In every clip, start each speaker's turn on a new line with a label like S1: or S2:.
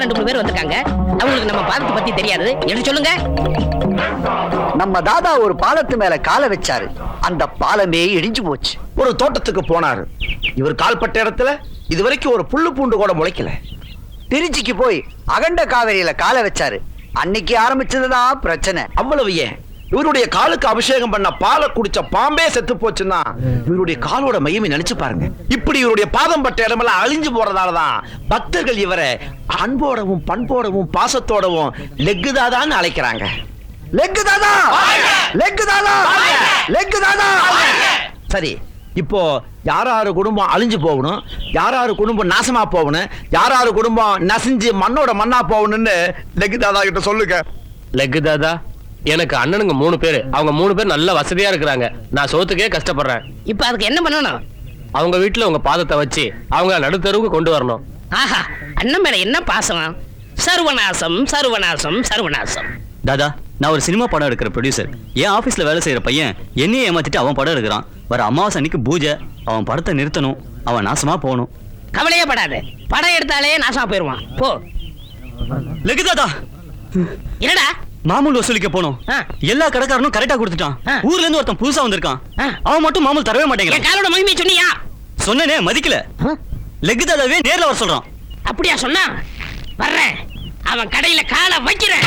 S1: 2 3 பேர் வந்திருக்காங்க. அவங்களுக்கு நம்ம பாலத்தை பத்தி தெரியாது. எடுத்து சொல்லுங்க.
S2: நம்ம தாதா ஒரு பாலத்து மேல காலை வச்சாரு. அந்த பாலமே இடிஞ்சு போச்சு.
S3: ஒரு தோட்டத்துக்கு போனாரு. இவர் கால்பட்ட இடத்துல இதுவரைக்கும் ஒரு புல்லு பூண்டு கூட முளைக்கல.
S2: திருச்சிக்கு போய் அகண்ட காவேரியில காலை வச்சாரு. அன்னைக்கு ஆரம்பிச்சதுதான் பிரச்சனை.
S3: அவ்வளவு ஏன், இவருடைய காலுக்கு அபிஷேகம் பண்ண பாலை குடிச்ச பாம்பே செத்து போச்சுன்னா இவருடைய காலோட மையமே நினைச்சு பாருங்க. இப்படி இவருடைய பாதம் பட்ட இடமெல்லாம் அழிஞ்சு போறதாலதான் பக்தர்கள் இவரை அன்போடவும் பண்போடவும் பாசத்தோடவும் லெக்கு தாதான்னு அழைக்கிறாங்க.
S2: லெக்கு தாதா, லெக்கு தாதா, லெக்கு தாதா.
S3: சரி, இப்போ யாராரு குடும்பம் அழிஞ்சு போகணும், யாராரு குடும்பம் நாசமா போகணும், யாராரு குடும்பம் நசிஞ்சு மண்ணோட மண்ணா போகணும்னு லெக்கு தாதா கிட்ட சொல்லுங்க.
S4: லெக்கு தாதா, எனக்கு அண்ணனுங்க 3 பேரு. அவங்க 3 பேர் நல்ல வசதியா இருக்கிறாங்க. நான் சோத்துக்கே கஷ்டப்படுறேன்.
S1: இப்ப அதுக்கு என்ன பண்ணணும்?
S4: அவங்க வீட்டுல உங்க பாதத்தை வச்சு அவங்க நடுத்தருவுக்கு கொண்டு வரணும்.
S1: ஆஹா, அண்ணன் மேல என்ன பாசம்! சர்வநாசம் சர்வநாசம் சர்வநாசம்.
S5: தாதா, நான் ஒரு சினிமா படம் எடுக்கிற ப்ரொடியூசர். என் ஆபீஸ்ல வேலை செய்யற பையன் என்னையே ஏமாத்திட்டு அவன் படம் எடுக்கிறான். வர அமாவாசை அன்னைக்கு பூஜை. அவன் படத்தை நிறுத்தணும். அவன் நாசமா போகணும்.
S1: கவலையே படாது. படம் எடுத்தாலே நாசமா போயிருவான். போ.
S5: லெக்கு தாதா,
S1: என்னடா?
S5: மாமூல் வசூலிக்க போனோம். எல்லா கடைக்காரனும் கரெக்டா கொடுத்துட்டான். ஊர்ல இருந்து ஒருத்தன் புதுசா வந்திருக்கான். அவன் மட்டும் மாமூல் தரவே மாட்டேங்கிறான்.
S1: என் காலோட மகிமை சொன்னியா?
S5: சொன்னனே, மதிக்கல. லெக்கு தாதாவே நேர்ல வர சொல்றான்.
S1: அப்படியா சொன்னா? வர்றேன். அவன் கடையில காலை வைக்கிறேன்.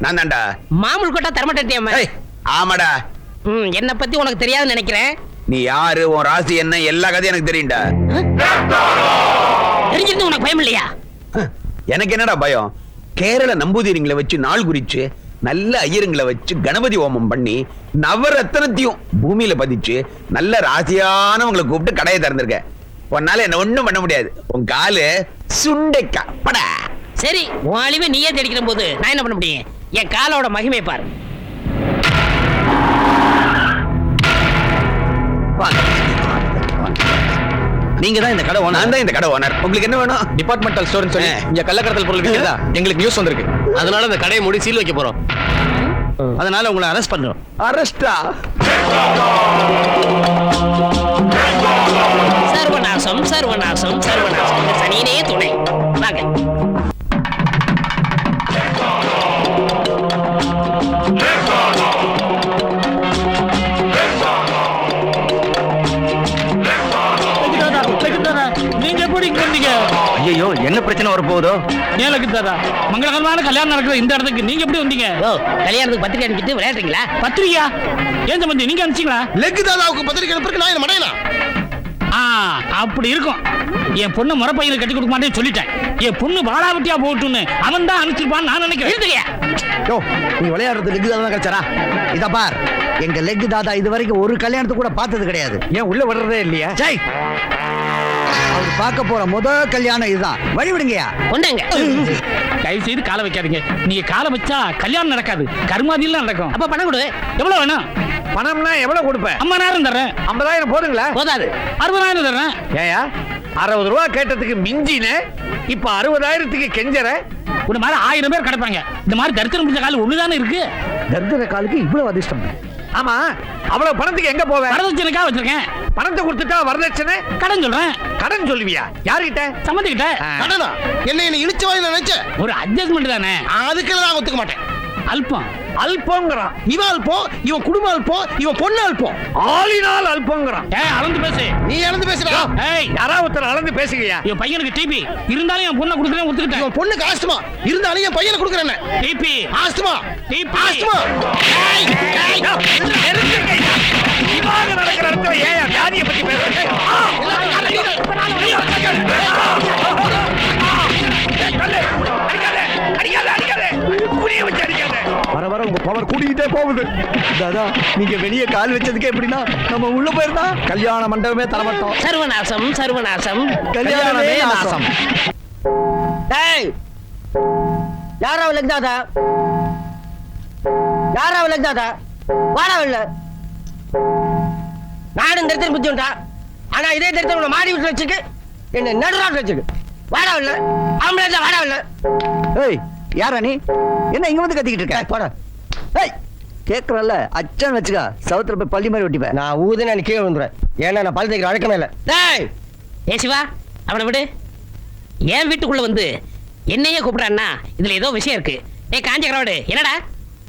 S3: நான் தான்டா.
S1: மாமூல் கொட்டா தரமாட்டேன்.
S3: ஆமாடா.
S1: என்ன பத்தி உனக்கு தெரியாதுன்னு நினைக்கிறேன்.
S3: நீ யாரு, உன் ராசி என்ன, எல்லா கதையும் எனக்கு தெரியும்டா.
S1: தெரிஞ்சிருந்து உனக்கு பயம் இல்லையா?
S3: எனக்கு என்னடா பயம்? கேரள நம்பூதிரிங்களை வச்சு நாள் குறிச்சு, நல்ல ஐயருங்களை வச்சு கணபதி ஹோமம் பண்ணி நவரத்னத்தையும் பூமியில பதிச்சு நல்ல ராசியானவங்களை கூப்பிட்டு கடையை திறந்திருக்க. உன்னால என்ன ஒண்ணும் பண்ண முடியாது. உன் காலு சுண்டைக்கா படா.
S1: சரி, உன் அழிவை நீயே தேடிக்கிற போது நான் என்ன பண்ண முடியும்? என் காலோட மகிமை பாரு.
S5: நீங்க தான் இந்த கடை ஓனர்.
S3: நான் தான் இந்த கடை ஓனர். உங்களுக்கு என்ன வேணும்?
S4: டிபார்ட்மெண்டல் ஸ்டோர்னு சொல்லி இங்க கள்ளக்கடத்தல் பொருள் விக்கிறதா எங்களுக்கு நியூஸ் வந்திருக்கு. அதனால இந்த கடையை மூடி சீல் வைக்க போறோம்.
S5: அதனால உங்களை அரெஸ்ட் பண்றோம்.
S3: அரெஸ்டா?
S1: சர்வநாசம் சர்வநாசம் சர்வநாசம். இந்த சனியனே துணை. வாங்க.
S6: நீங்க எப்படி இங்க வந்தீங்க?
S5: ஐயோ, என்ன பிரச்சனை வர போகுதோ?
S6: ஏலக்கு தாதா, மங்களகரமான கல்யாணம் நடக்கிற இந்த இடத்துக்கு நீங்க எப்படி வந்தீங்க?
S1: கல்யாணத்துக்கு பத்திரிக்கை அனுப்பிட்டு விளையாடுறீங்களா?
S6: பத்திரிக்கையா? ஏன் சம்பந்தி நீங்க அனுப்பிச்சீங்களா?
S3: லெக்கு தாதாவுக்கு பத்திரிக்கை அனுப்புறதுக்கு நான் என்ன மடையனா?
S6: அப்படி இருக்கும். என் பொண்ணு முறப்பையில கட்டி கொடுக்க மாட்டேன்னு சொல்லிட்டேன். என் பொண்ணு வாழாவட்டியா போட்டுன்னு அவன் தான் அனுப்பிச்சிருப்பான்னு நான் நினைக்கிறேன்.
S2: நீ விளையாடுறது லெக்கு தாதா கிடைச்சாரா? இத பார், எங்க லெக்கு தாதா இது வரைக்கும் ஒரு கல்யாணத்தை கூட பார்த்தது கிடையாது.
S3: ஏன் உள்ள வர்றதே இல்லையா?
S2: ஜெய், அவர் பார்க்க போற முதல் கல்யாணம் இதுதான். வழி விடுங்கயா.
S1: கொண்டாங்க.
S6: தயவு செய்து காலை வைக்காதீங்க. நீங்க காலை வச்சா கல்யாணம் நடக்காது, கருமாதியெல்லாம் நடக்கும்.
S1: அப்ப பணம் கொடு.
S6: எவ்வளவு வேணும்?
S3: பணம்னா எவ்வளவு கொடுப்பேன்?
S6: 50,000 தர்றேன்.
S3: 50,000 போதுங்களா?
S1: போதாது.
S6: 60,000 தர்றேன்.
S3: ஏயா 60 ரூபா கேட்டதுக்கு மிஞ்சின, இப்ப 60,000க்கு கெஞ்சற?
S6: ஒரு மாதிரி 1000 பேர் கிடப்பாங்க. இந்த மாதிரி தரித்திரம் முடிஞ்ச காலம் ஒண்ணுதானே இருக்கு.
S2: தர்தர காலுக்கு இவ்வளவு அதிர்ஷ்டம்.
S3: ஆமா, அவ்வளவு பணத்துக்கு எங்க போவேன்?
S6: வரதட்சணைக்காக வச்சிருக்கேன்.
S3: பணத்தை கொடுத்துட்டா வரதட்சணை?
S6: கடன் சொல்றேன்.
S3: கடன் சொல்லுவியா? யாருகிட்ட?
S6: சம்மந்திக்கிட்ட.
S3: கடனா? என்ன இழிச்ச வாயில நினைச்ச?
S6: ஒரு அட்ஜஸ்ட்மெண்ட் தானே.
S3: அதுக்கு நான் ஒத்துக்க மாட்டேன்.
S6: அல்பம்
S3: அல்பங்கிறான். இவன் அல்பம், இவன் குடும்பம் அல்பம், இவன் பொண்ணு அல்பம். ஆளினால் அல்பங்கிறான்.
S6: அளந்து பேசு.
S3: நீ அளந்து பேசுறா? யாராவது ஒருத்தர் அளந்து பேசுகியா?
S6: என் பையனுக்கு டிபி இருந்தாலும் என் பொண்ணை கொடுக்குறேன், ஒத்துக்கிட்டேன்.
S3: இவன் பொண்ணுக்கு ஆஸ்துமா இருந்தாலும் என் பையனை கொடுக்குறேன்.
S6: TB
S3: asthma,
S6: TB
S3: asthma. இவாக நடக்கிற இடத்துல ஏன் வியாதியை பத்தி பேசுறேன்?
S2: வர வர உங்க பவர் கூட்டிக்கிட்டே போகுது. தாதா, நீங்க வெளியே கால் வச்சதுக்கு எப்படின்னா நம்ம உள்ள போயிருந்தா கல்யாண மண்டபமே தரமாட்டோம்.
S1: சர்வநாசம் சர்வநாசம்
S2: கல்யாணமே நாசம்.
S1: டேய், யாரா லெக்கு தாதா? யாரா லெக்கு தாதா? வாடா உள்ள. நானும் இந்த இடத்துல புத்தி உண்டா?
S7: ஆனா இதே தரத்தை உன்னை மாடி விட்டு வச்சுக்கு என்ன நடுராட்டு வச்சுக்கு வாடா இல்ல ஆம்பளை வாடா இல்ல.
S2: ஏய் யாரா நீ என்ன இங்க வந்து கத்திக்கிட்டு இருக்க?
S7: போட
S2: ஏய் கேக்குறல்ல அச்சன் வச்சுக்கா சவுத்துல போய் பள்ளி மாதிரி ஒட்டிப்பேன்.
S7: நான் ஊதுன கீழே விழுந்துறேன். ஏன்னா நான் பல் தேய்க்கிற வழக்கமே இல்லை.
S1: டேய் ஏ சிவா அவனை விடு. என் வீட்டுக்குள்ள வந்து என்னையே கூப்பிடான்னா இதுல ஏதோ விஷயம் இருக்கு. ஏ காஞ்ச கரவாடு என்னடா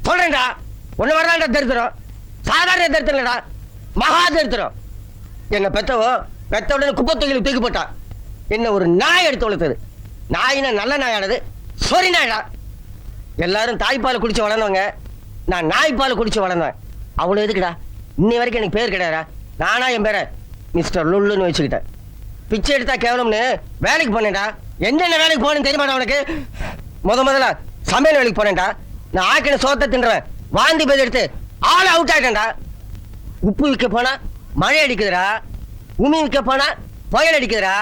S7: சொல்றேன்டா ஒண்ணு வரதான்டா தரித்திரம். சாதாரண தரித்திரம் இல்லடா மகா தரித்திரம். என்ன பெத்தவோ பெத்த உடனே குப்பை தொகையில் தூக்கி போட்டா. என்ன ஒரு நாய் எடுத்து வளர்த்தது. நாயினா நல்ல நாயானது சொரி நாயடா. எல்லாரும் தாய்ப்பால் குடிச்சு வளர்ந்தவங்க. நான் நாய்ப்பால் குடிச்சு வளர்ந்தேன். அவ்வளோ எதுக்குடா இன்னி வரைக்கும் எனக்கு பேர் கிடையாதா? நானா என் பேரை மிஸ்டர் லுல்லுன்னு வச்சுக்கிட்டேன். பிச்சை எடுத்தா கேவலம்னு வேலைக்கு போனேன்டா. என்னென்ன வேலைக்கு போனேன்னு தெரியுமாடா உனக்கு? முதல்ல சமையல் வேலைக்கு போனேன்டா. நான் ஆக்கின சோத்தை தின்றேன். வாந்தி பேர் எடுத்து ஆள் அவுட் ஆயிட்டேன்டா. உப்பு விற்க போனா மழை அடிக்குதுடா. உமி விற்க போனா புயல் அடிக்குதுடா.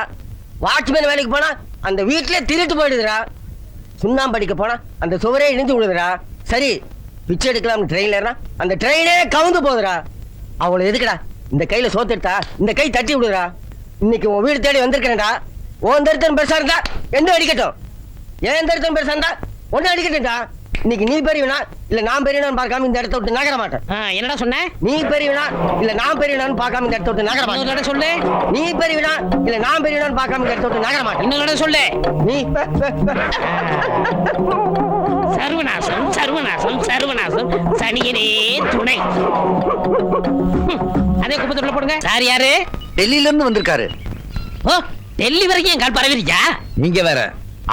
S7: வாட்ச்மேன் வேலைக்கு போனா அந்த வீட்டிலே திருட்டு போயிடுதுடா. சுண்ணாம்பு அடிக்க போனா அந்த சுவரே இணைஞ்சு விடுதுடா. சரி பிச்சை எடுக்கலாம் ட்ரெயின்ல ஏறினா அந்த ட்ரெயினே கவுந்து போகுதுடா. அவ்வளவு எதுக்குடா இந்த கையில சோத்து எடுத்தா இந்த கை தட்டி விடுறா. இன்னைக்கு உன் வீடு தேடி வந்திருக்கேன்டா. உன் தருத்தம் பெருசா இருந்தா என்ன அடிக்கட்டும். ஏன் தருத்தம் பெருசா இருந்தா ஒன்னு அடிக்கட்டும்டா. இன்னைக்கு நீ பெரியவனா இல்ல நான் பெரியவனான்னு பார்க்காம இந்த இடத்த விட்டு நகர மாட்டேன்.
S1: என்னடா சொன்ன?
S7: நீ பெரியவனா இல்ல நான் பெரியவனான்னு பார்க்காம இந்த இடத்த விட்டு நகர மாட்டேன்.
S1: இன்னொரு சொல்லு.
S7: நீ பெரியவனா இல்ல நான் பெரியவனான்னு பார்க்காம இந்த இடத்த விட்டு நகர மாட்டேன்.
S1: இன்னொரு சொல்லு.
S7: நீ
S1: சர்வநாசம் சர்வநாசம் சர்வநாசம் சனியனே துணை. அதே குப்பத்துக்குள்ள போடுங்க. சார் யாரு?
S2: டெல்லியில இருந்து வந்திருக்காரு.
S1: ஓ டெல்லி வரைக்கும் என் கால் பரவிருச்சா?
S3: நீங்க வேற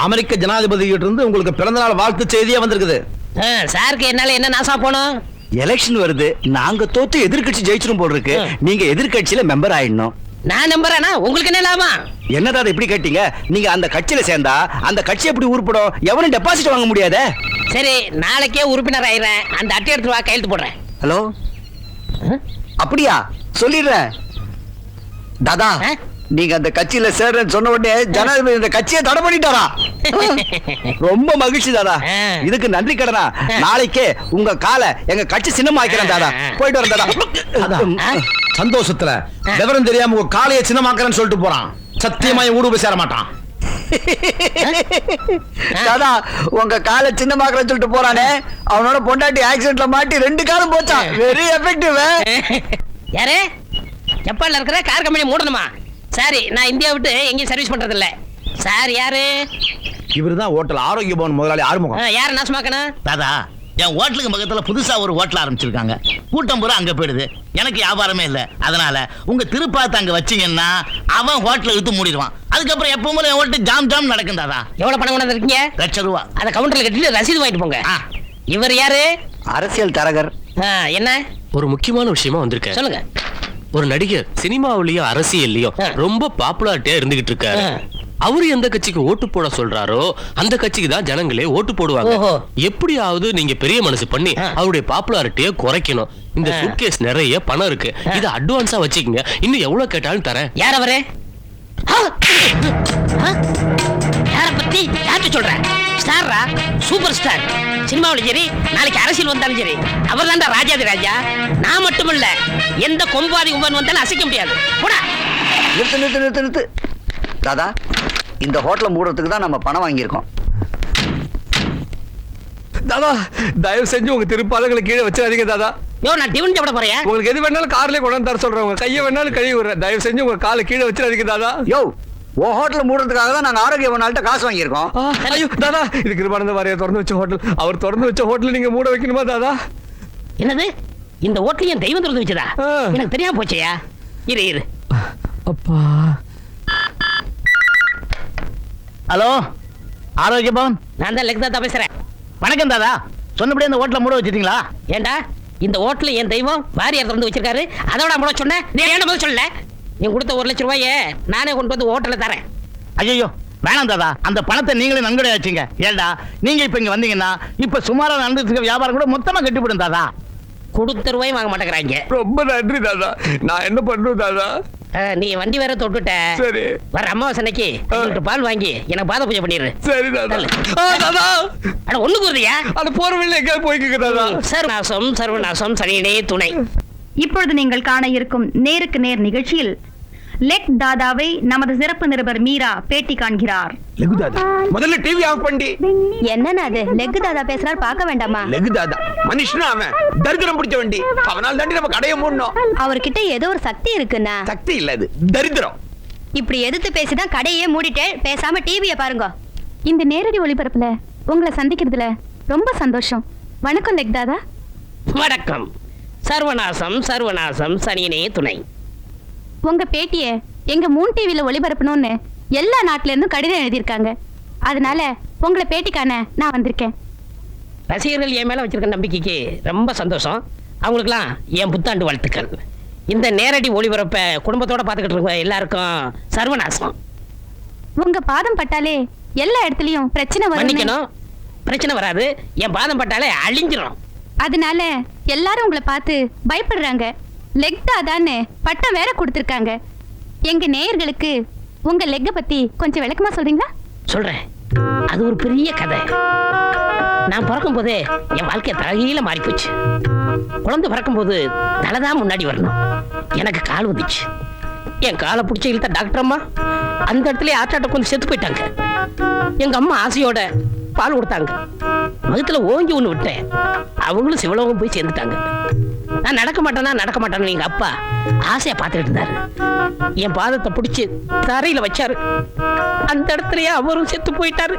S3: அமெரிக்க ஜனாதிபதி கிட்ட இருந்து உங்களுக்கு பிறந்த நாள் வாழ்த்து செய்தியே வந்திருக்குது.
S1: சாருக்கு என்னால என்ன நாசா போனோம்?
S2: எலெக்ஷன் வருது. நாங்க தோத்து எதிர்க்கட்சி ஜெயிச்சிரும் போல் இருக்கு. நீங்க எதிர்க்கட்சியில மெம்பர் ஆயிடணும்.
S1: நான் நம்புறேனா? உங்களுக்கு என்ன லாபம்?
S2: என்னடா இப்படி கேட்டீங்க? நீங்க அந்த கட்சியில சேர்ந்தா அந்த கட்சி எப்படி உருப்படும்? எவனும் டெபாசிட் வாங்க முடியாதே.
S1: சரி நாளைக்கே உறுப்பினர் ஆயிடுறேன். அந்த அட்டை எடுத்து வா கையெழுத்து போடுறேன்.
S2: ஹலோ அப்படியா? சொல்லிடுறேன். தாதா நீங்க அந்த கட்சியில சேர்றேன்னு சொன்ன உடனே ஜனாதிபதி இந்த கட்சியை தடை பண்ணிட்டாரா? ரொம்ப மகிழ்ச்சி தாதா. இதுக்கு நன்றி கடனா. நாளைக்கே உங்க காலை எங்க கட்சி சின்னமாக்கிறேன் தாதா. போயிட்டு வரேன் தாதா.
S3: சந்தோஷத்துல விவரம் தெரியாம உங்க காலையை சின்னமாக்குறேன்னு சொல்லிட்டு போறான். சத்தியமா என் ஊடு போய் சேர மாட்டான்.
S2: தாதா உங்க காலை சின்னமாக்குறேன்னு சொல்லிட்டு போறானே அவனோட பொண்டாட்டி ஆக்சிடென்ட்ல மாட்டி 2 காலும் போச்சா. Very effective.
S1: யாரு? ஜப்பான்ல இருக்கிற கார் கம்பெனி மூடணுமா? சரி நான் இந்தியா விட்டு எங்கேயும் சர்வீஸ் பண்றது இல்ல. சார் யாரு?
S3: இவருதான் ஹோட்டல் ஆரோக்கிய பவன் முதலாளி ஆறுமுகம்.
S1: யாரு நாசமாக்கணும்?
S8: தாதா என் ஹோட்டலுக்கு பக்கத்துல புதுசா ஒரு ஹோட்டல் ஆரம்பிச்சிருக்காங்க. கூட்டம் பூரா அங்க போயிடுது. எனக்கு வியாபாரமே இல்ல. அதனால உங்க திருப்பாத்த அங்க வச்சீங்கன்னா அவன் ஹோட்டலை இழுத்து மூடிடுவான். அதுக்கப்புறம் எப்பவும் என் ஹோட்டல் ஜாம் ஜாம் நடக்கும் தாதா.
S1: எவ்வளவு பணம் கொண்டு இருக்கீங்க?
S8: ₹1,00,000.
S1: அத கவுண்டர்ல கட்டிட்டு ரசீது வாங்கிட்டு போங்க. இவர் யாரு?
S2: அரசியல் தரகர்.
S1: என்ன
S4: ஒரு முக்கியமான விஷயமா வந்திருக்கேன்.
S1: சொல்லுங்க.
S4: ஒரு நடிகர் சினிமாவிலயும் அரசியல்லயும் ரொம்ப பாப்புலாரிட்டியா இருந்துகிட்டு இருக்காரு. அவரு எந்த கட்சிக்கு ஓட்டு போட சொல்றாரோ அந்த கட்சிக்கு தான் ஜனங்களே ஓட்டு போடுவாங்க. எப்படியாவது நீங்க பெரிய மனசு பண்ணி அவருடைய பாப்புலாரிட்டியை குறைக்கணும். இந்த சூட்கேஸ் நிறைய பணம் இருக்கு. இத அட்வான்ஸா வச்சுக்கங்க. இன்னும் எவ்வளவு கேட்டாலும் தரேன்.
S1: யார் அவரு? யார பத்தி யார்கிட்ட சொல்ற? ஸ்டாரா? Super star. சினிமாவில் சரி நாளைக்கு அரசியல் வந்தாலும் சரி அவர் தான்டா ராஜாதி ராஜா. நான் மட்டும் இல்ல எந்த கொம்பாதி கும்பன் வந்தாலும் அசைக்க முடியாது. போடா.
S2: நிறுத்து. தாதா இந்த ஹோட்டலை மூடுறதுக்கு தான் நம்ம பணம் வாங்கியிருக்கோம்.
S9: தாதா தயவு செஞ்சு உங்க திருப்பாலங்களை கீழே வச்சிடாதீங்க தாதா.
S1: யோ நான் டிவன் சாப்பிட போறேன்.
S9: உங்களுக்கு எது வேணாலும் கார்லயே கொண்டாந்து தர சொல்றேன். உங்க கையை வேணாலும் கழுவி விடுறேன். தயவு செஞ்சு உங்க காலை கீழே வச்சிடாதீங்க தாதா.
S2: யோ உன் ஹோட்டலை மூடுறதுக்காக தான் நாங்க ஆரோக்கிய நாள்கிட்ட காசு வாங்கியிருக்கோம்.
S9: ஐயோ தாதா இது கிருபானந்த வாரியா திறந்து வச்ச ஹோட்டல். அவர் திறந்து வச்ச ஹோட்டல் நீங்க மூட வைக்கணுமா தாதா?
S1: என்னது? இந்த ஹோட்டல் என் தெய்வம் திறந்து வச்சதா? எனக்கு தெரியாம போச்சேயா. இரு
S9: அப்பா.
S8: ஹலோ ஆரோக்கிய பவன்.
S1: நான் தான் லெக்தாத்தா பேசுறேன்.
S8: வணக்கம் தாதா. சொன்னபடி அந்த ஹோட்டலை மூட வச்சிட்டீங்களா?
S1: ஏண்டா இந்த ஹோட்டல் என் தெய்வம் வாரியார் திறந்து வச்சிருக்காரு. அதோட மூட சொன்னேன். நீ ஏன்டா முதல்ல சொல்லல? நீ கொடுத்த ₹1,00,000 நானே கொண்டு வந்து ஹோட்டல்ல தரேன்.
S8: ஐயோ வேணாம் தாதா. அந்த பணத்தை நீங்களே நன்கொடை வச்சுங்க. ஏண்டா நீங்க இப்ப இங்க வந்தீங்கன்னா இப்ப சுமாரா நடந்துட்டு இருக்க வியாபாரம் கூட மொத்தமா கட்டிவிடும் தாதா.
S1: கொடுத்த ரூபாய் வாங்க மாட்டேங்கிறாங்க.
S9: ரொம்ப நன்றி தாதா. நான் என்ன பண்றேன் தாதா?
S1: நீ வண்டி வேற தொட்டுட்ட.
S9: சரி
S1: வர அமாவாசனைக்கு பால் வாங்கி எனக்கு பாத பூஜை பண்ணிடு.
S9: சரி தாதா. தாதா
S1: அட ஒண்ணு கூறுதியா?
S9: அட போற வழியில எங்க போய்க்க தாதா.
S1: சர்வநாசம் சர்வநாசம் சனியனே துணை.
S10: இப்பொழுது நீங்கள் காண இருக்கும் நேருக்கு நேர் நிகழ்ச்சியில் லெக் தாதாவை நமது சிறப்பு நிருபர் மீரா பேட்டி காண்கிறார்.
S3: லெகு தாதா முதல்ல டிவி ஆஃப் பண்ணி.
S10: என்னன்னா அது லெக் தாதா பேசுறாரு, பார்க்க வேண்டாமா?
S3: லெகு தாதா மனுஷனா அவன் தரித்திரம் பிடிச்ச வண்டி. அவனால் தாண்டி நம்ம கடையை மூடணும்.
S10: அவர்கிட்ட ஏதோ ஒரு சக்தி இருக்குன்னா.
S3: சக்தி இல்ல, அது தரித்திரம்.
S10: இப்படி எதிர்த்து பேசிதான் கடையே மூடிட்டு பேசாம டிவியை பாருங்க. இந்த நேரடி ஒளிபரப்புல உங்களை சந்திக்கிறதுல ரொம்ப சந்தோஷம். வணக்கம் லெக் தாதா.
S1: வணக்கம். சர்வநாசம் சர்வநாசம் சனியனே துணை.
S10: உங்க பேட்டியை எங்க 3 டிவில ஒளிபரப்பணும்னு எல்லா நாட்டுல இருந்தும் கடிதம் எழுதியிருக்காங்க. அதனால உங்களை பேட்டிக்கான நான் வந்திருக்கேன்.
S1: ரசிகர்கள் என் மேல வச்சிருக்க நம்பிக்கைக்கு ரொம்ப சந்தோஷம். அவங்களுக்குலாம் என் புத்தாண்டு வாழ்த்துக்கள். இந்த நேரடி ஒளிபரப்பை குடும்பத்தோட பார்த்துக்கிட்டு இருக்க எல்லாருக்கும் சர்வநாசம்.
S10: உங்க பாதம் பட்டாலே எல்லா இடத்துலயும் பிரச்சனை வரும்.
S1: மன்னிக்கணும், பிரச்சனை வராது. என் பாதம் பட்டாலே அழிஞ்சிரும்.
S10: அதனால எல்லாரும் உங்களை பார்த்து பயப்படுறாங்க. லெக் தாதான்னு பட்டம் வேற கொடுத்துருக்காங்க. எங்க நேயர்களுக்கு உங்க லெக்க பத்தி கொஞ்சம் விளக்கமா சொல்றீங்களா?
S1: சொல்றேன். அது ஒரு பெரிய கதை. நான் பிறக்கும் போதே என் வாழ்க்கை தலைகீழ மாறி போச்சு. குழந்தை பிறக்கும் போது தலைதான் முன்னாடி வரணும். எனக்கு கால் வந்துச்சு. என் காலை பிடிச்ச இழுத்த டாக்டர் அம்மா அந்த இடத்துல ஆட்டாட்ட கொஞ்சம் செத்து போயிட்டாங்க. எங்க அம்மா ஆசையோட பால் கொடுத்தாங்க. வகுத்துல ஓங்கி ஒண்ணு விட்டேன். அவங்களும் சிவலோகம் போய் சேர்ந்துட்டாங்க. நான் நடக்க மாட்டேன்னு எங்க அப்பா ஆசையா பார்த்துக்கிட்டு இருந்தாரு. என் பாதத்தை பிடிச்சி தரையில வச்சாரு. அந்த இடத்துலயே அவரும் செத்து போயிட்டாரு.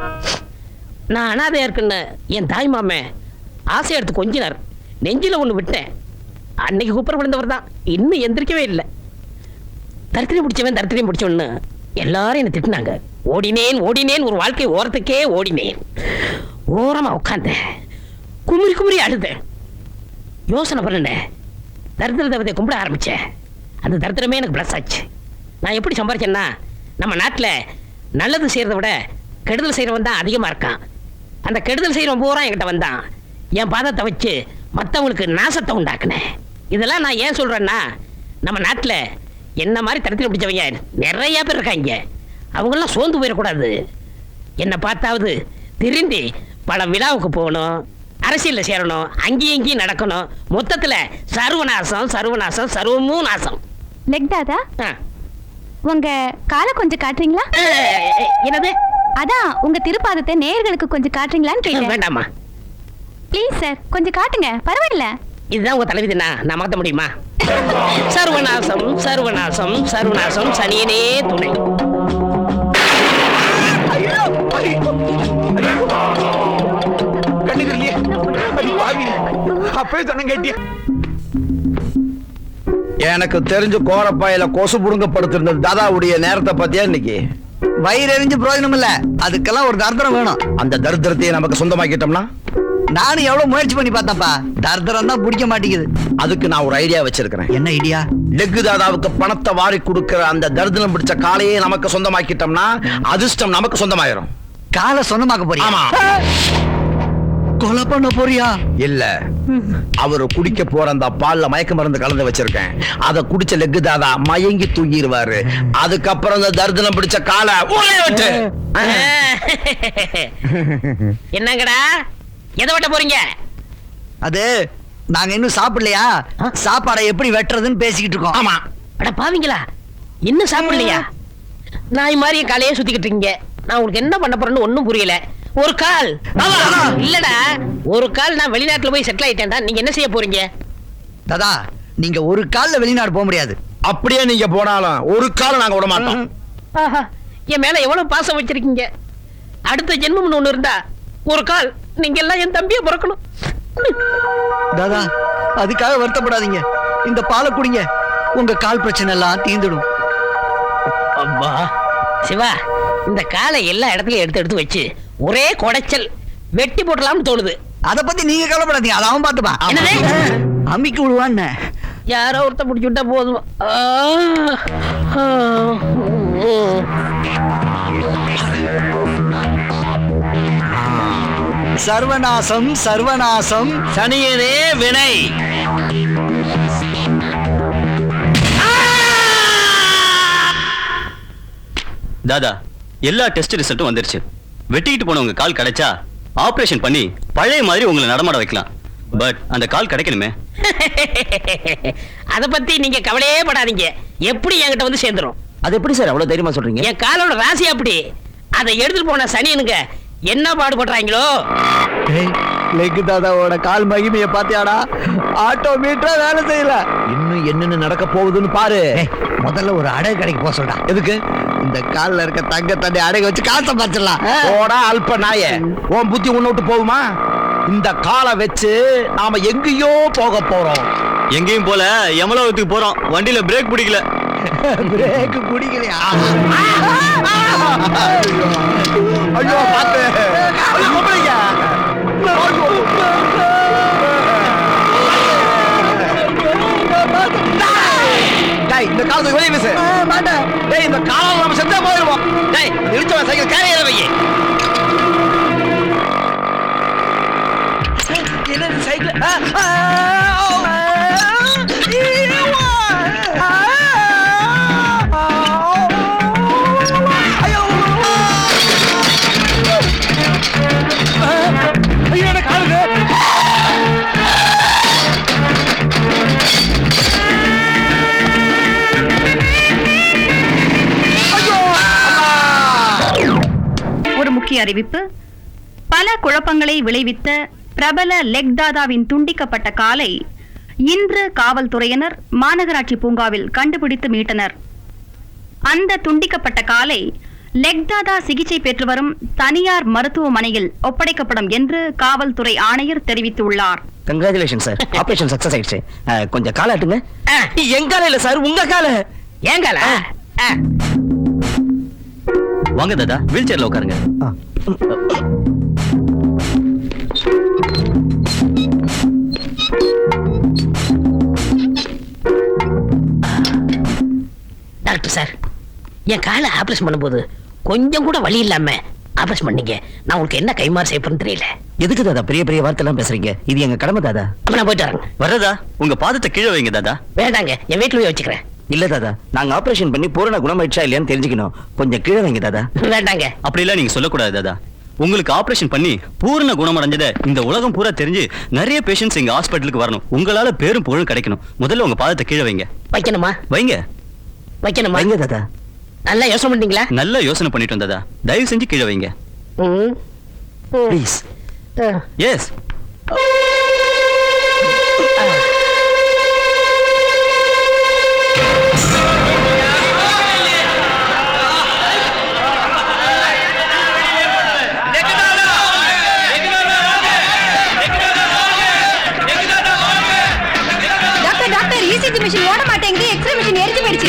S1: நான் அனாதையா இருக்குன்னு என் தாய் மாமன் ஆசையை எடுத்து கொஞ்சினார். நெஞ்சில ஒண்ணு விட்டேன். அன்னைக்கு குப்புற விழுந்தவர் தான் இன்னும் எந்திரிக்கவே இல்லை. தரித்திரம் பிடிச்சவன்னு எல்லாரும் என்ன திட்டினாங்க. ஓடினேன் ஒரு வாழ்க்கை ஓரத்துக்கே ஓடினேன். ஓரமா உட்கார்ந்தேன். குமுறி அழுதேன். யோசனை பண்ணேன். தரித்திர தேவதையை கும்பிட ஆரம்பிச்சேன். அந்த தரித்திரமே எனக்கு பிளஸ் ஆச்சு. நான் எப்படி சம்பாரிச்சேன்னா, நம்ம நாட்டில் நல்லது செய்யறதை விட கெடுதல் செய்யறவன் தான் அதிகமா இருக்கான். அந்த கெடுதல் செய்யறவன் பூரா என்கிட்ட வந்தான். என் பாதத்தை வச்சு மற்றவங்களுக்கு நாசத்தை உண்டாக்குனேன். இதெல்லாம் நான் ஏன் சொல்றேன்னா, நம்ம நாட்டில் என்ன மாதிரி தரித்திரம் பிடிச்சவங்க நிறைய பேர் இருக்காங்க. அவங்கெல்லாம் சோர்ந்து போயிடக்கூடாது. என்னை பார்த்தாவது திரும்பி பல விழாவுக்கு போகணும், அரசியல்ல சேரணும், அங்கேயும் இங்கேயும் நடக்கணும். மொத்தத்துல சர்வநாசம் சர்வமும் நாசம்.
S10: லெக் தாதா, உங்க காலை கொஞ்சம் காட்டுறீங்களா?
S1: என்னது?
S10: அதான் உங்க திருப்பாதத்தை நேயர்களுக்கு கொஞ்சம் காட்டுறீங்களான்னு கேட்டேன்.
S1: வேண்டாமா?
S10: ப்ளீஸ் சார், கொஞ்சம் காட்டுங்க, பரவாயில்ல.
S1: இதுதான் உங்க தலைவிதினா, நான் மாத்த முடியுமா? சர்வநாசம் சனியனே துணை.
S2: எனக்கு தெரிஞ்சு கோரப்பாயில கொசு புடுங்கப்படுத்திருந்தது தாதாவுடைய நேரத்தை பத்தியா இன்னைக்கு வயிறு எரிஞ்சு பிரயோஜனம் இல்ல. அதுக்கெல்லாம் ஒரு தரித்திரம் வேணும். அந்த தரித்திரத்தையே நமக்கு சொந்தமாக்கிட்டோம்னா, நானும் எவ்வளவு முயற்சி பண்ணி பார்த்தேன்ப்பா, தரித்திரம் தான் பிடிக்க மாட்டேங்குது. அதுக்கு நான் ஒரு ஐடியா வச்சிருக்கிறேன். என்ன ஐடியா? லெக்கு தாதாவுக்கு பணத்தை வாரி கொடுக்கிற அந்த தரித்திரம் பிடிச்ச காலையே நமக்கு சொந்தமாக்கிட்டோம்னா அதிர்ஷ்டம் நமக்கு சொந்தமாயிரும். காலை சொந்தமாக்க போறியா? ஆமா. கொலை பண்ண போறியா? இல்ல, அவரு குடிக்க போற அந்த பால்ல மயக்க மருந்து கலந்து வச்சிருக்கேன். அத குடிச்ச லெக்கு தாதா மயங்கி தூங்கிடுவாரு. அதுக்கப்புறம் அந்த தரித்திரம் பிடிச்ச காலை
S1: என்னங்கடா எதை வெட்ட போறீங்க?
S2: அது நாங்க இன்னும் சாப்பிடலையா, சாப்பாடை எப்படி வெட்டுறதுன்னு பேசிக்கிட்டு இருக்கோம்.
S1: ஆமா. அட பாவீங்களா, இன்னும் சாப்பிடலையா? நாய் மாதிரி காலையே சுத்திக்கிட்டு இருக்கீங்க. நான் உங்களுக்கு என்ன பண்ண போறேன்னு ஒண்ணும் புரியல. ஒரு கால் இல்லடா, ஒரு கால் நான் வெளிநாட்டுல போய் செட்டில் ஆயிட்டேன்டா. நீங்க என்ன செய்ய போறீங்க?
S2: தாதா, நீங்க ஒரு கால்ல வெளிநாடு போக முடியாது. அப்படியே நீங்க போனாலும் ஒரு கால நாங்க விட மாட்டோம்.
S1: என் மேல எவ்வளவு பாசம் வச்சிருக்கீங்க. அடுத்த ஜென்மம்னு ஒண்ணு இருந்தா ஒரு கால் நீங்க எல்லாம் என் தம்பியை பிறக்கணும்.
S2: தாதா, அதுக்காக வருத்தப்படாதீங்க. இந்த பாலை குடிங்க, உங்க கால் பிரச்சனை எல்லாம் தீந்துடும்.
S1: அப்பா சிவா, இந்த காலை எல்லா இடத்துலயும் எடுத்து வச்சு ஒரே குடைச்சல் வெட்டி போடலாம்னு தோணுது.
S2: அத பத்தி நீங்க கவலைப்படாதீங்க, அத அவன் பாத்துப்பா. அம்மிக்கு விடுவான்னு
S1: யாரோ ஒருத்த பிடிச்சு விட்டா போதும்.
S2: சர்வநாசம் சனியனே வினை.
S5: தாதா, எல்லா டெஸ்ட் ரிசல்ட்டும் வந்துருச்சு. வெட்டிக்கிட்டு போனவங்க கால் கிடைச்சா ஆபரேஷன் பண்ணி பழைய மாதிரி உங்களை நடமாட வைக்கலாம். பட் அந்த கால் கிடைக்கணுமே.
S1: அத பத்தி நீங்க கவலையே படாதீங்க. எப்படி என்கிட்ட வந்து சேர்ந்துரும்.
S7: அது எப்படி சார் அவ்வளவு தைரியமா சொல்றீங்க?
S1: என் காலோட ராசி அப்படி. அதை எடுத்துட்டு போன சனியனுங்க என்ன பாடுபடுறாங்களோ.
S2: லெக் தாதாவோட கால் மகிமைய பாத்தியாடா? ஆட்டோமீட்டரா வேலை செய்யல. இன்னும் என்னென்ன நடக்க போகுதுன்னு பாரு.
S7: முதல்ல ஒரு அடகு கடைக்கு போக சொல்றா.
S2: எதுக்கு? இந்த கால்ல இருக்க தங்க தண்ணி அடகு வச்சு காசை பார்த்துடலாம்.
S3: போடா அல்ப நாய, உன் புத்தி உன்னை விட்டு போகுமா?
S2: இந்த காலை வச்சு நாம எங்கேயோ போக போறோம்.
S5: எங்கேயும் போல யமலோகத்துக்கு போறோம். வண்டியில பிரேக் பிடிக்கல.
S2: பிரேக் குடிக்கலையா? ஐயோ பாத்து. இந்த காலத்துக்கு வெளியே பேசு. டேய் இந்த காலம் நம்ம செத்தா போயிடுவோம். டேய் நிறுத்தவா சைக்கிள் கேரியர் வையே. என்ன சைக்கிள்?
S10: ஒரு முக்கிய அறிவிப்பு. பல குழப்பங்களை விளைவித்த பிரபல லெக் தாதாவின் துண்டிக்கப்பட்ட காலை இன்று காவல்துறையினர் மாநகராட்சி பூங்காவில் கண்டுபிடித்து மீட்டனர். அந்த துண்டிக்கப்பட்ட காலை லெக் தாதா சிகிச்சை பெற்று வரும் தனியார் மருத்துவமனையில் ஒப்படைக்கப்படும் என்று காவல்துறை ஆணையர் தெரிவித்துள்ளார்.
S7: கங்க்ராச்சுலேஷன் சார், ஆபரேஷன் சக்சஸ் ஆயிடுச்சு. கொஞ்சம் காலாட்டுங்க.
S1: என் கால இல்ல சார், உங்க கால. என் கால.
S5: வாங்க தாதா, வீல் சேர்ல உட்காருங்க.
S1: டாக்டர் சார், என் காலை ஆபரேஷன் பண்ணும்போது கொஞ்சம் கூட வலி இல்லாம ஆபரேஷன் பண்ணீங்க. நான் உங்களுக்கு என்ன கைமாறு செய்யப்படுன்னு தெரியல.
S7: எதுக்கு தாதா பெரிய பெரிய வார்த்தை எல்லாம் பேசுறீங்க? இது எங்க கடமை தாதா.
S1: அப்ப நான் போயிட்டு வரேன்.
S5: வரதா, உங்க பாதத்தை கீழே வைங்க தாதா.
S1: வேண்டாங்க, என் வீட்டுல போய் வச்சுக்கிறேன்.
S7: இல்ல தாதா, நாங்க ஆபரேஷன் பண்ணி பூரண குணமாயிடுச்சா இல்லையான்னு தெரிஞ்சுக்கணும். கொஞ்சம் கீழே வைங்க தாதா.
S1: வேண்டாங்க.
S5: அப்படி எல்லாம் நீங்க சொல்லக்கூடாது தாதா. உங்களுக்கு ஆபரேஷன் பண்ணி பூரண குணமடைஞ்சத இந்த உலகம் பூரா தெரிஞ்சு நிறைய பேஷண்ட்ஸ் எங்க ஹாஸ்பிட்டலுக்கு வரணும். உங்களால பேரும் புகழும் கிடைக்கணும். முதல்ல உங்க பாதத்தை கீழே வைங்க.
S1: வைக்கணுமா?
S5: வைங்க.
S1: வைக்கணுமா?
S7: வைங்க தாதா.
S1: நல்லா யோசனை பண்ணீங்களா?
S5: நல்லா யோசனை பண்ணிட்டு வந்ததா. தயவு செஞ்சு கீழே வைங்க.
S7: ப்ளீஸ்.
S5: எஸ்.
S10: மிஷின் ஓட மாட்டேங்குது. எக்ஸ்ரே மிஷின் எரிஞ்சு போயிடுச்சு.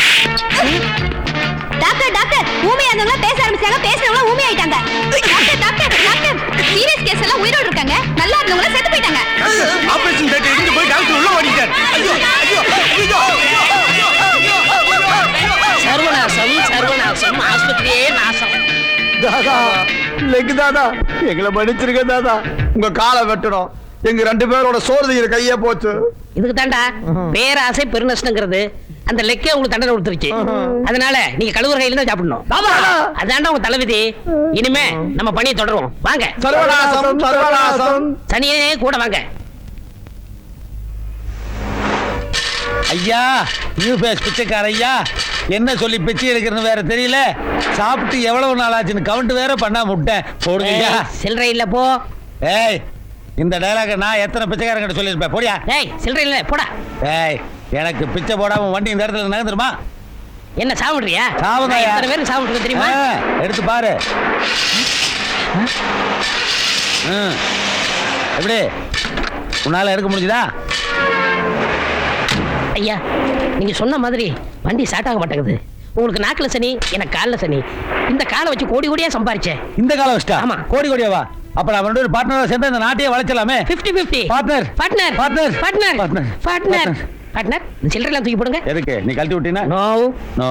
S10: டாக்டர் டாக்டர், ஊமை ஆனவங்க பேச ஆரம்பிச்சாங்க. பேசுறவங்க ஊமை ஆயிட்டாங்க. Doctor doctor doctor, serious case எல்லாம் உயிரோட இருக்காங்க. நல்லா இருந்தவங்க செத்து போயிட்டாங்க.
S3: ஆபரேஷன் தியேட்டர் இருந்து போய் டாக்டர் உள்ள ஓடிட்டார். ஐயோ ஐயோ ஐயோ.
S1: சர்வநாசம் சர்வநாசம், ஆஸ்பத்திரியே நாசம்.
S2: தாதா, லெக் தாதா, எங்களை மன்னிச்சிருக்க தாதா. உங்க காலை வெட்டணும். எங்க 2 பேரோட சோறு திங்கிற கையே போச்சு.
S1: இதுக்கு தாண்டா பேராசை பெருநஷ்டங்கிறது. அந்த லெக்கே உங்களுக்கு தண்டனை கொடுத்துருச்சு. அதனால நீங்க கழுவுற கையில தான் சாப்பிடணும். அதாண்டா உங்க தலைவிதி. இனிமே நம்ம பணியை தொடருவோம். வாங்க.
S2: சர்வநாசம் சர்வநாசம்.
S1: சனியே கூட வாங்க.
S6: ஐயா, நியூ பேஸ் பிச்சைக்கார ஐயா, என்ன சொல்லி பிச்சை எடுக்கிறன்னு வேற தெரியல. சாப்பிட்டு எவ்வளவு நாள் ஆச்சுன்னு கவுண்ட் வேற பண்ணாம விட்டேன். போடுங்க.
S1: சில்லறை இல்ல போ.
S6: ஏய், இந்த டயலாக நான் எத்தனை பிச்சைக்காரங்கிட்ட சொல்லியிருப்பேன். போடியா.
S1: ஏய், சில்லறை இல்ல போடா.
S6: ஏய், எனக்கு பிச்சை போடாம வண்டி இந்த இடத்துல நகர்ந்துருமா?
S1: என்ன சாப்பிடுறியா?
S6: சாவுங்க.
S1: எத்தனை பேருக்கு சாப்பிட்டு தெரியுமா?
S6: எடுத்து பாரு. எப்படி உன்னால எடுக்க முடிஞ்சுதா?
S1: ஐயா, நீங்க சொன்ன மாதிரி வண்டி ஸ்டார்ட் ஆக மாட்டேங்குது. உங்களுக்கு நாக்குல சனி, எனக்கு கால்ல சனி. இந்த காலை வச்சு கோடி கோடியா சம்பாரிச்சேன்.
S6: இந்த காலம் வச்சிட்டா?
S1: ஆமா.
S6: கோடி கோடியாவா? அப்ப நான் ரெண்டு பேரும் பார்ட்னரா சேர்ந்து இந்த நாட்டையே வளைச்சலாமே.
S1: 50-50.
S6: Partner
S1: partner
S6: partner
S1: partner
S6: partner
S1: partner partner. இந்த சில்லறைலாம் தூக்கி போடுங்க.
S6: எதுக்கு? நீ கழட்டி விட்டீனா?
S1: No
S6: no.